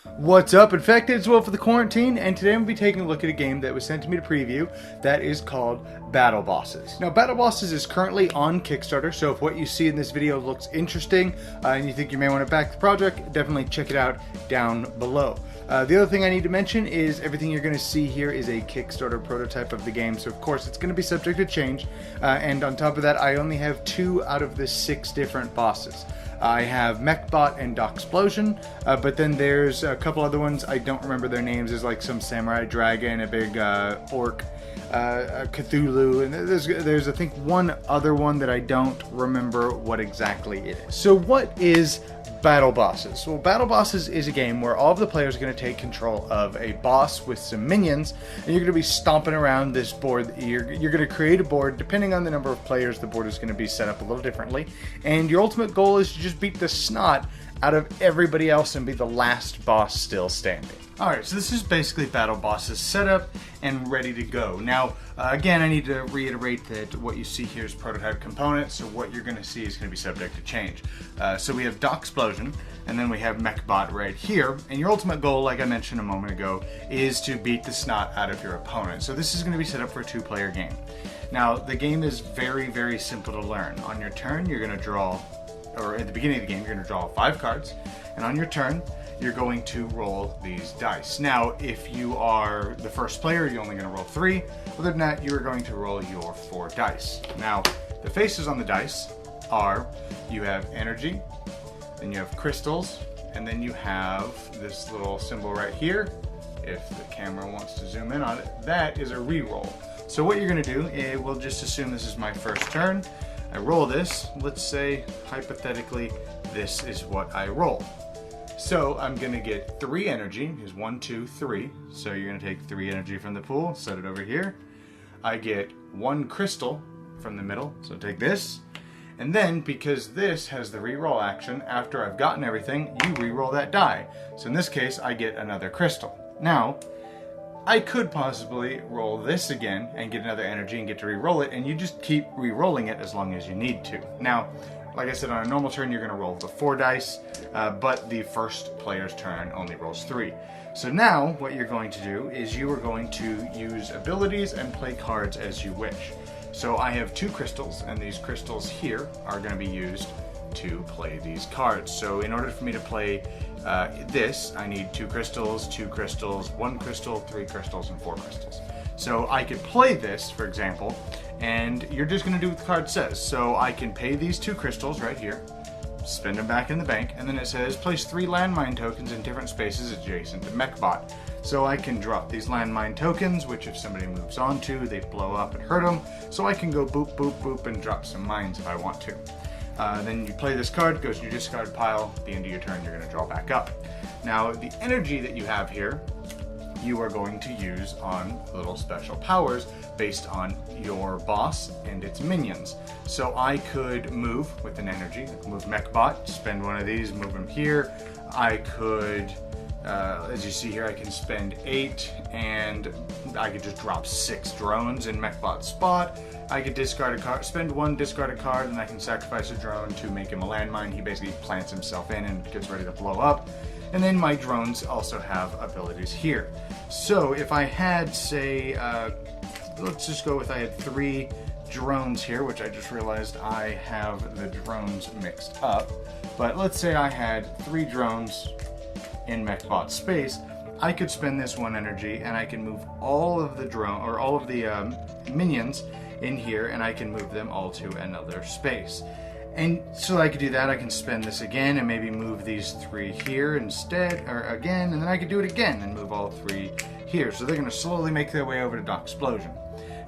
What's up, Infected? It's Wolf of the Quarantine, and today I'm going to be taking a look at a game that was sent to me to preview that is called Battle Bosses. Now, Battle Bosses is currently on Kickstarter, so if what you see in this video looks interesting and you think you may want to back the project, definitely check it out down below. The other thing I need to mention is everything you're going to see here is a Kickstarter prototype of the game, so of course it's going to be subject to change, and on top of that I only have 2 out of the 6 different bosses. I have Mechbot and Doxplosion, but then there's a couple other ones. I don't remember their names. There's like some samurai dragon, a big orc, a Cthulhu, and there's I think one other one that I don't remember what exactly it is. So what is Battle Bosses? Well, Battle Bosses is a game where all of the players are going to take control of a boss with some minions, and you're going to be stomping around this board. You're going to create a board. Depending on the number of players, the board is going to be set up a little differently, and your ultimate goal is to just beat the snot out of everybody else and be the last boss still standing. Alright, so this is basically Battle Bosses set up and ready to go. Now, again, I need to reiterate that what you see here is prototype components, so what you're going to see is going to be subject to change. So we have Doxplosion, and then we have Mechbot right here, and your ultimate goal, like I mentioned a moment ago, is to beat the snot out of your opponent. So this is going to be set up for a 2-player game. Now, the game is very, very simple to learn. On your turn, you're going to draw, or at the beginning of the game, you're going to draw 5 cards, and on your turn, you're going to roll these dice. Now, if you are the first player, you're only going to roll 3. Other than that, you are going to roll your 4 dice. Now, the faces on the dice are, you have energy, then you have crystals, and then you have this little symbol right here. If the camera wants to zoom in on it, that is a reroll. So what you're going to do, we'll just assume this is my first turn. I roll this. Let's say, hypothetically, this is what I roll. So I'm going to get 3 energy. Here's 1, 2, 3. So you're going to take 3 energy from the pool, set it over here. I get 1 crystal from the middle, so take this. And then, because this has the reroll action, after I've gotten everything, you reroll that die. So in this case, I get another crystal. Now, I could possibly roll this again and get another energy and get to reroll it, and you just keep re-rolling it as long as you need to. Now, like I said, on a normal turn, you're going to roll the 4 dice, but the first player's turn only rolls 3. So now, what you're going to do is you are going to use abilities and play cards as you wish. So I have 2 crystals, and these crystals here are going to be used to play these cards. So in order for me to play this, I need 2 crystals, 2 crystals, 1 crystal, 3 crystals, and 4 crystals. So I could play this, for example, and you're just going to do what the card says. So I can pay these 2 crystals right here, spend them back in the bank, and then it says place 3 landmine tokens in different spaces adjacent to Mechbot. So I can drop these landmine tokens, which if somebody moves onto, they blow up and hurt them. So I can go boop, boop, boop, and drop some mines if I want to. Then you play this card, goes in your discard pile. At the end of your turn, you're going to draw back up. Now, the energy that you have here, you are going to use on little special powers based on your boss and its minions. So I could move with an energy, move Mechbot, spend one of these, move him here. I could, as you see here, I can spend 8 and I could just drop 6 drones in Mechbot's spot. I could discard a card, spend 1, discard a card, and I can sacrifice a drone to make him a landmine. He basically plants himself in and gets ready to blow up. And then my drones also have abilities here. So if I had, say, let's just go with I had 3 drones here, which I just realized I have the drones mixed up. But let's say I had 3 drones in Mechbot's space. I could spend this 1 energy and I can move all of the minions in here, and I can move them all to another space. And so I could do that. I can spend this again and maybe move these 3 here instead, or again, and then I could do it again and move all 3 here. So they're going to slowly make their way over to Doxplosion.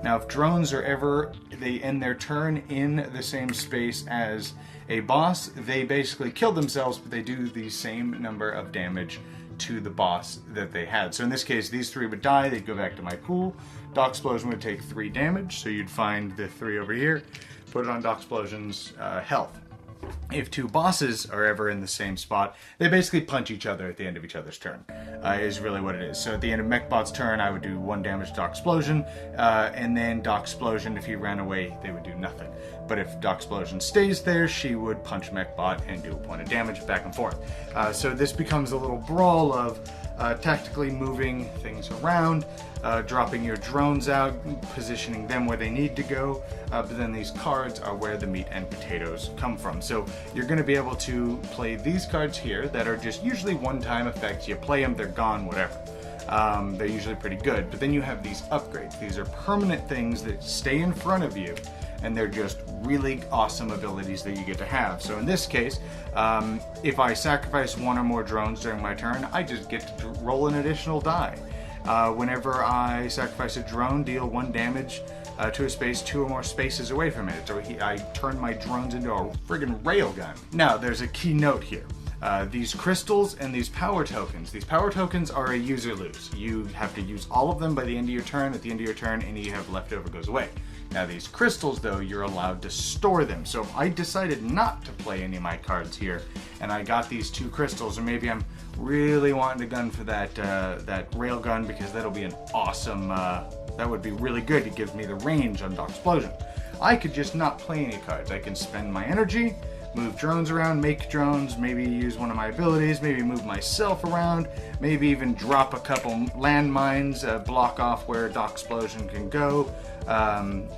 Now, if drones are ever, they end their turn in the same space as a boss, they basically kill themselves, but they do the same number of damage to the boss that they had. So in this case, these 3 would die, they'd go back to my pool. Doxplosion would take 3 damage, so you'd find the 3 over here, put it on Doxplosion's health. if two bosses are ever in the same spot, they basically punch each other at the end of each other's turn, is really what it is. So at the end of Mechbot's turn, I would do 1 damage to Doc Explosion, and then Doc Explosion, if he ran away, they would do nothing. But if Doc Explosion stays there, she would punch Mechbot and do a point of damage back and forth. So this becomes a little brawl of tactically moving things around, dropping your drones out, positioning them where they need to go, but then these cards are where the meat and potatoes come from. So you're going to be able to play these cards here that are just usually one-time effects. You play them, they're gone, whatever. They're usually pretty good, but then you have these upgrades. These are permanent things that stay in front of you, and they're just really awesome abilities that you get to have. So in this case, if I sacrifice 1 or more drones during my turn, I just get to roll an additional die. Whenever I sacrifice a drone, deal 1 damage to a space 2 or more spaces away from it. So I turn my drones into a friggin' railgun. Now, there's a key note here. These crystals and these power tokens. These power tokens are a use or lose. You have to use all of them by the end of your turn. At the end of your turn, any you have left over goes away. Now these crystals, though, you're allowed to store them. So if I decided not to play any of my cards here, and I got these 2 crystals, or maybe I'm really wanting to gun for that railgun because that'll be an awesome, that would be really good. It gives me the range on Doc Explosion. I could just not play any cards. I can spend my energy, move drones around, make drones, maybe use one of my abilities, maybe move myself around, maybe even drop a couple landmines, block off where Doc Explosion can go.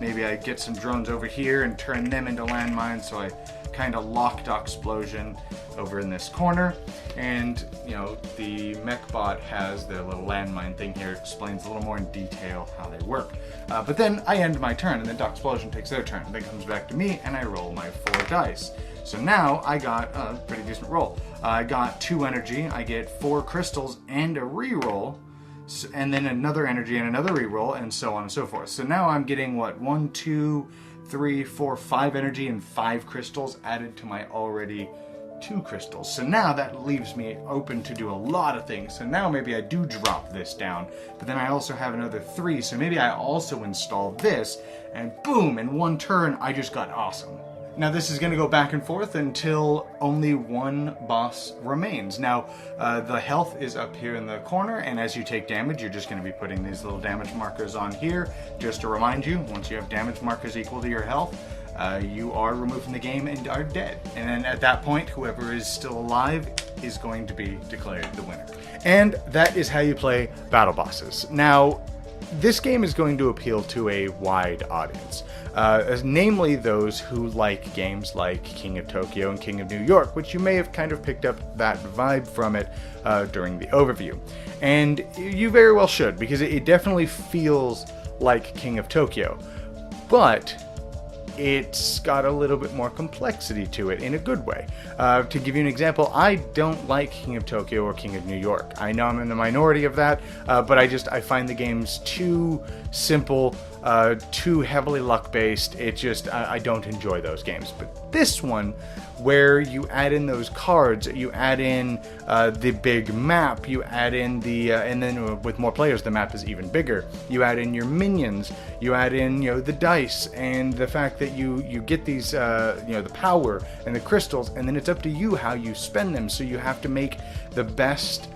Maybe I get some drones over here and turn them into landmines, so I kind of lock Doc Explosion over in this corner. And, you know, the Mechbot has the little landmine thing here. It explains a little more in detail how they work. But then I end my turn, and then Doc Explosion takes their turn. Then comes back to me, and I roll my 4 dice. So now I got a pretty decent roll. I got 2 energy, I get 4 crystals and a reroll, and then another energy and another reroll, and so on and so forth. So now I'm getting what, 1, 2, 3, 4, 5 energy and 5 crystals added to my already 2 crystals. So now that leaves me open to do a lot of things. So now maybe I do drop this down, but then I also have another 3, so maybe I also install this, and boom, in 1 turn I just got awesome. Now this is going to go back and forth until only 1 boss remains. Now the health is up here in the corner, and as you take damage, you're just going to be putting these little damage markers on here. Just to remind you, once you have damage markers equal to your health, you are removed from the game and are dead. And then at that point, whoever is still alive is going to be declared the winner. And that is how you play battle bosses. Now, this game is going to appeal to a wide audience, namely those who like games like King of Tokyo and King of New York, which you may have kind of picked up that vibe from it during the overview. And you very well should, because it definitely feels like King of Tokyo, but it's got a little bit more complexity to it in a good way. To give you an example, I don't like King of Tokyo or King of New York. I know I'm in the minority of that, but I find the games too simple, too heavily luck-based. I don't enjoy those games. But this one, where you add in those cards, you add in the big map, you add in and then with more players, the map is even bigger. You add in your minions, you add in, the dice, and the fact that you get these, the power and the crystals, and then it's up to you how you spend them. So you have to make the best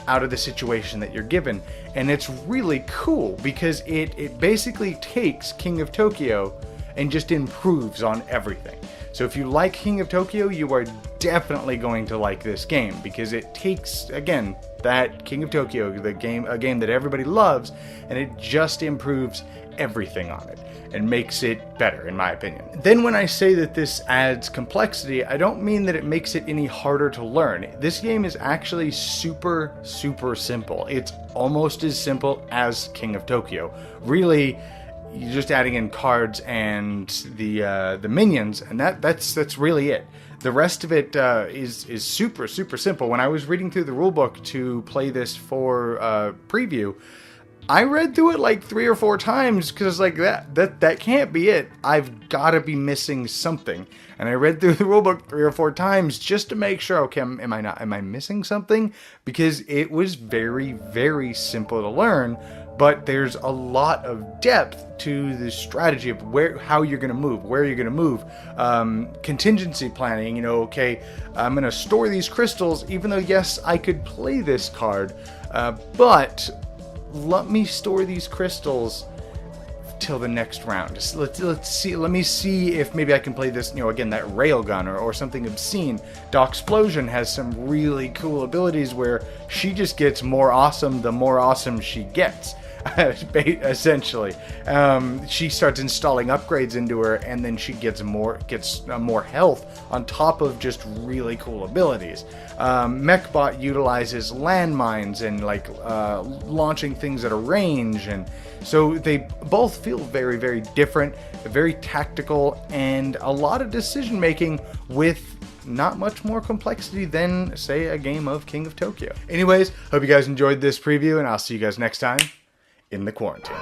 out of the situation that you're given. And it's really cool because it basically takes King of Tokyo and just improves on everything. So if you like King of Tokyo, you are definitely going to like this game, because it takes, again, that King of Tokyo, a game that everybody loves, and it just improves everything on it and makes it better, in my opinion. Then when I say that this adds complexity, I don't mean that it makes it any harder to learn. This game is actually super, super simple. It's almost as simple as King of Tokyo. Really, you're just adding in cards and the minions, and that's really it. The rest of it is super, super simple. When I was reading through the rulebook to play this for preview, I read through it like 3 or 4 times because like that can't be it. I've got to be missing something. And I read through the rulebook 3 or 4 times just to make sure, okay, am I missing something? Because it was very, very simple to learn, but there's a lot of depth to the strategy of how you're going to move, where you're going to move, contingency planning. You know, okay, I'm going to store these crystals, even though yes, I could play this card, but let me store these crystals till the next round. Just let's see. Let me see if maybe I can play this. You know, again, that railgun or something obscene. Doxplosion has some really cool abilities where she just gets more awesome the more awesome she gets. Essentially, she starts installing upgrades into her, and then she gets more health on top of just really cool abilities. Mechbot utilizes landmines and like launching things at a range, and so they both feel very, very different, very tactical, and a lot of decision making with not much more complexity than, say, a game of King of Tokyo. Anyways, hope you guys enjoyed this preview, and I'll see you guys next time in the quarantine.